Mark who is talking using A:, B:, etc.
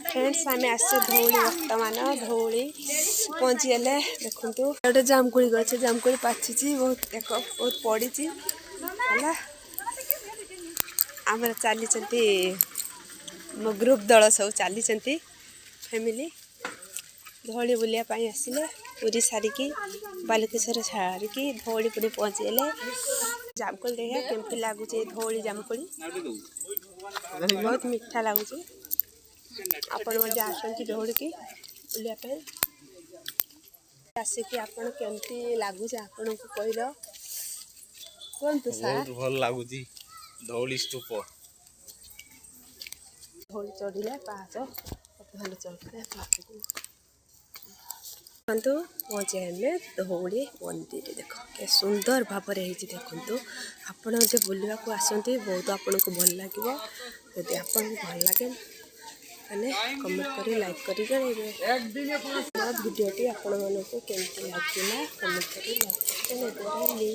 A: friends आम आस धौली बर्तमान धौली पहुँची गले देखु गोटे जामकुड़ी गछ जामकुड़ी पाची बहुत देख बहुत पड़ी है आम चली मो ग्रुप दल सब चली फैमिली धौली बुलियापाई आसिले पूरी सारिकी बालुकेश्वर सारिकी धौली पूरी पहुँची गले जामकुड़ी देखा केमती लगुच धौली जामकुड़ी बहुत मीठा लगुच आपण आसती धौली की बुलियापाई आसिकी आपण केमती लगुच आपण को कहल कहतु सार
B: बहुत भल लगुच धौली स्तूप
A: धौली चढ़िले पाहाच भल चढ़िले देखु पहुँचे हमें धौली मंदिर देख के सुंदर भाव देखु आपण जो बुलवा को आसती बहुत आपन को भल लगे यदि आपन को भल लगे कमेंट करी लाइक करी वीडियोटी आपण मानक केमती लगे कमेंट करी लाइक करी